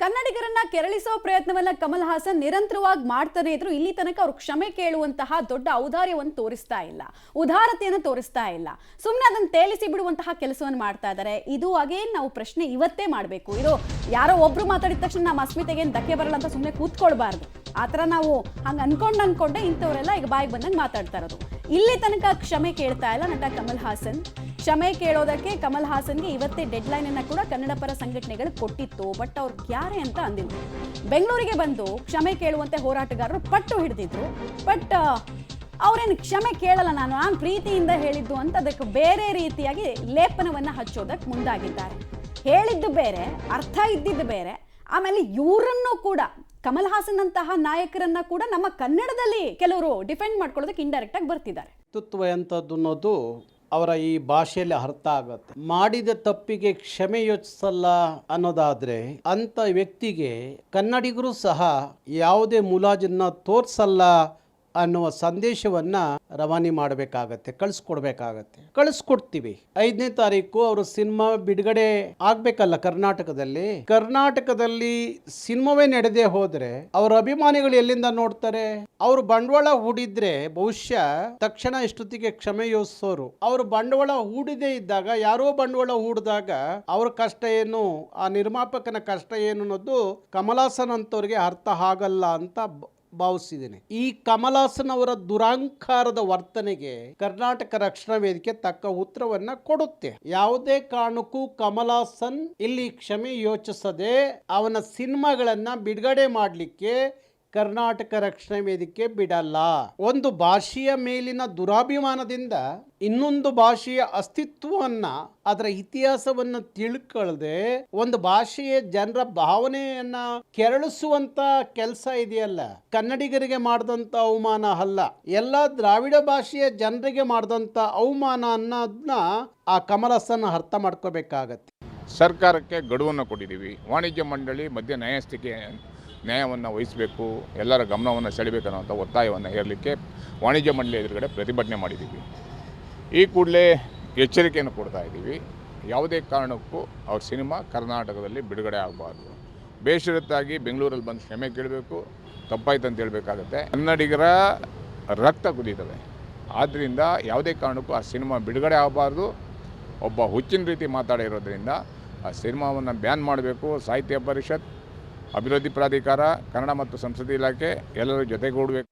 ಕನ್ನಡಿಗರನ್ನ ಕೆರಳಿಸೋ ಪ್ರಯತ್ನವನ್ನ ಕಮಲ್ ಹಾಸನ್ ನಿರಂತರವಾಗಿ ಮಾಡ್ತಾನೆ ಇದ್ರು. ಇಲ್ಲಿ ತನಕ ಅವರು ಕ್ಷಮೆ ಕೇಳುವಂತಹ ದೊಡ್ಡ ಔದಾರ್ಯವನ್ನು ತೋರಿಸ್ತಾ ಇಲ್ಲ, ಉದಾರತೆಯನ್ನು ತೋರಿಸ್ತಾ ಇಲ್ಲ. ಸುಮ್ಮನೆ ಅದನ್ನ ತೇಲಿಸಿ ಬಿಡುವಂತಹ ಕೆಲಸವನ್ನು ಮಾಡ್ತಾ ಇದ್ದಾರೆ. ಇದು ಅಗೇನ್ ನಾವು ಪ್ರಶ್ನೆ ಇವತ್ತೇ ಮಾಡಬೇಕು. ಇದು ಯಾರೋ ಒಬ್ರು ಮಾತಾಡಿದ ತಕ್ಷಣ ನಮ್ಮ ಅಸ್ಮಿತೆಗೆ ಧಕ್ಕೆ ಬರಲ್ಲ ಅಂತ ಸುಮ್ಮನೆ ಕೂತ್ಕೊಳ್ಬಾರ್ದು. ಆತರ ನಾವು ಹಂಗ ಅನ್ಕೊಂಡೆ ಇಂಥವರೆಲ್ಲ ಈಗ ಬಾಯಿಗೆ ಬಂದಂಗೆ ಮಾತಾಡ್ತಾ ಇರೋದು. ಇಲ್ಲಿ ತನಕ ಕ್ಷಮೆ ಕೇಳ್ತಾ ಇಲ್ಲ ನಟ ಕಮಲ್ ಹಾಸನ್. ಕ್ಷಮೆ ಕೇಳೋದಕ್ಕೆ ಕಮಲ್ ಹಾಸನ್ಗೆ ಇವತ್ತೇ ಡೆಡ್ ಲೈನ್ ಅನ್ನ ಕೂಡ ಕನ್ನಡ ಪರ ಸಂಘಟನೆಗಳು ಕೊಟ್ಟಿತ್ತು. ಬಟ್ ಅವ್ರು ಯಾರೇ ಅಂತ ಅಂದಿಲ್ಲ. ಬೆಂಗಳೂರಿಗೆ ಬಂದು ಕ್ಷಮೆ ಕೇಳುವಂತೆ ಹೋರಾಟಗಾರರು ಪಟ್ಟು ಹಿಡಿದಿದ್ರು. ಬಟ್ ಅವ್ರೇನು ಕ್ಷಮೆ ಕೇಳಲ್ಲ, ನಾನು ಪ್ರೀತಿಯಿಂದ ಹೇಳಿದ್ದು ಅಂತ ಅದಕ್ಕೆ ಬೇರೆ ರೀತಿಯಾಗಿ ಲೇಪನವನ್ನ ಹಚ್ಚೋದಕ್ಕೆ ಮುಂದಾಗಿದ್ದಾರೆ. ಹೇಳಿದ್ದು ಬೇರೆ, ಅರ್ಥ ಇದ್ದಿದ್ದು ಬೇರೆ. ಆಮೇಲೆ ಇವರನ್ನು ಕೂಡ ಕಮಲ್ ಹಾಸನ್ ಅಂತಹ ನಾಯಕರನ್ನ ಕೂಡ ನಮ್ಮ ಕನ್ನಡದಲ್ಲಿ ಕೆಲವರು ಡಿಫೆಂಡ್ ಮಾಡ್ಕೊಳ್ಳೋದಕ್ಕೆ ಇಂಡೈರೆಕ್ಟ್ ಆಗಿ ಬರ್ತಿದ್ದಾರೆ. ವ್ಯಕ್ತಿತ್ವ ಎಂಥದ್ದು ಅನ್ನೋದು ಅವರ ಈ ಭಾಷೆಯಲ್ಲಿ ಅರ್ಥ ಆಗುತ್ತೆ. ಮಾಡಿದ ತಪ್ಪಿಗೆ ಕ್ಷಮೆ ಯೋಚಿಸಲ್ಲ ಅನ್ನೋದಾದ್ರೆ ಅಂತ ವ್ಯಕ್ತಿಗೆ ಕನ್ನಡಿಗರು ಸಹ ಯಾವುದೇ ಮುಲಾಜನ್ನ ತೋರಿಸಲ್ಲ ಅನ್ನುವ ಸಂದೇಶವನ್ನ ರವಾನೆ ಮಾಡಬೇಕಾಗತ್ತೆ, ಕಳಿಸ್ಕೊಡ್ತೀವಿ. 5ನೇ ತಾರೀಕು ಅವರು ಸಿನಿಮಾ ಬಿಡುಗಡೆ ಆಗ್ಬೇಕಲ್ಲ ಕರ್ನಾಟಕದಲ್ಲಿ ಸಿನಿಮಾವೇ ನಡೆದೇ ಹೋದ್ರೆ ಅವರ ಅಭಿಮಾನಿಗಳು ಎಲ್ಲಿಂದ ನೋಡ್ತಾರೆ? ಅವರು ಬಂಡವಾಳ ಹೂಡಿದ್ರೆ ಬಹುಶಃ ತಕ್ಷಣ ಇಷ್ಟೊತ್ತಿಗೆ ಕ್ಷಮೆ ಯೋಚಿಸೋರು. ಅವರು ಬಂಡವಾಳ ಹೂಡಿದೇ ಇದ್ದಾಗ, ಯಾರೋ ಬಂಡವಾಳ ಹೂಡಿದಾಗ ಅವ್ರ ಕಷ್ಟ ಏನು, ಆ ನಿರ್ಮಾಪಕನ ಕಷ್ಟ ಏನು ಅನ್ನೋದು ಕಮಲ್ ಹಾಸನ್ ಅಂತವ್ರಿಗೆ ಅರ್ಥ ಆಗಲ್ಲ ಅಂತ ಭಾವಿಸಿದ್ದೇನೆ. ಈ ಕಮಲ್ ಹಾಸನ್ ಅವರ ದುರಾಂಕಾರದ ವರ್ತನೆಗೆ ಕರ್ನಾಟಕ ರಕ್ಷಣಾ ವೇದಿಕೆ ತಕ್ಕ ಉತ್ತರವನ್ನ ಕೊಡುತ್ತೆ. ಯಾವುದೇ ಕಾರಣಕ್ಕೂ ಕಮಲ್ ಹಾಸನ್ ಇಲ್ಲಿ ಕ್ಷಮೆ ಯೋಚಿಸದೆ ಅವನ ಸಿನಿಮಾಗಳನ್ನ ಬಿಡುಗಡೆ ಮಾಡಲಿಕ್ಕೆ ಕರ್ನಾಟಕ ರಕ್ಷಣಾ ವೇದಿಕೆ ಬಿಡಲ್ಲ. ಒಂದು ಭಾಷೆಯ ಮೇಲಿನ ದುರಾಭಿಮಾನದಿಂದ ಇನ್ನೊಂದು ಭಾಷೆಯ ಅಸ್ತಿತ್ವವನ್ನ, ಅದರ ಇತಿಹಾಸವನ್ನ ತಿಳ್ಕೊಳ್ಳದೆ ಒಂದು ಭಾಷೆಯ ಜನರ ಭಾವನೆಯನ್ನ ಕೆರಳಿಸುವಂತ ಕೆಲಸ ಇದೆಯಲ್ಲ, ಕನ್ನಡಿಗರಿಗೆ ಮಾಡಿದಂತ ಅವಮಾನ ಅಲ್ಲ, ಎಲ್ಲ ದ್ರಾವಿಡ ಭಾಷೆಯ ಜನರಿಗೆ ಮಾಡಿದಂತ ಅವಮಾನ ಅನ್ನೋದನ್ನ ಆ ಕಮಲ್ ಹಾಸನ್ ಅರ್ಥ ಮಾಡ್ಕೋಬೇಕಾಗತ್ತೆ. ಸರ್ಕಾರಕ್ಕೆ ಗಡುವನ್ನು ಕೊಟ್ಟಿದ್ದೀವಿ. ವಾಣಿಜ್ಯ ಮಂಡಳಿ ಮಧ್ಯ ನ್ಯಾಯವನ್ನು ವಹಿಸಬೇಕು, ಎಲ್ಲರ ಗಮನವನ್ನು ಸೆಳೆಬೇಕನ್ನುವಂಥ ಒತ್ತಾಯವನ್ನು ಹೇರಲಿಕ್ಕೆ ವಾಣಿಜ್ಯ ಮಂಡಳಿ ಎದುರುಗಡೆ ಪ್ರತಿಭಟನೆ ಮಾಡಿದ್ದೀವಿ. ಈ ಕೂಡಲೇ ಎಚ್ಚರಿಕೆಯನ್ನು ಕೊಡ್ತಾ ಇದ್ದೀವಿ. ಯಾವುದೇ ಕಾರಣಕ್ಕೂ ಅವ್ರ ಸಿನಿಮಾ ಕರ್ನಾಟಕದಲ್ಲಿ ಬಿಡುಗಡೆ ಆಗಬಾರ್ದು. ಬೇಷರತ್ತಾಗಿ ಬೆಂಗಳೂರಲ್ಲಿ ಬಂದು ಕ್ಷಮೆ ಕೇಳಬೇಕು, ತಪ್ಪಾಯ್ತು ಅಂತ ಹೇಳಬೇಕಾಗತ್ತೆ. ಕನ್ನಡಿಗರ ರಕ್ತ ಕುದೀತದೆ. ಆದ್ದರಿಂದ ಯಾವುದೇ ಕಾರಣಕ್ಕೂ ಆ ಸಿನಿಮಾ ಬಿಡುಗಡೆ ಆಗಬಾರ್ದು. ಒಬ್ಬ ಹುಚ್ಚಿನ ರೀತಿ ಮಾತಾಡಿರೋದ್ರಿಂದ ಆ ಸಿನಿಮಾವನ್ನು ಬ್ಯಾನ್ ಮಾಡಬೇಕು. ಸಾಹಿತ್ಯ ಪರಿಷತ್, ಅಭಿವೃದ್ಧಿ ಪ್ರಾಧಿಕಾರ, ಕನ್ನಡ ಮತ್ತು ಸಂಸ್ಕೃತಿ ಇಲಾಖೆ ಎಲ್ಲರ ಜೊತೆಗೂಡಬೇಕು.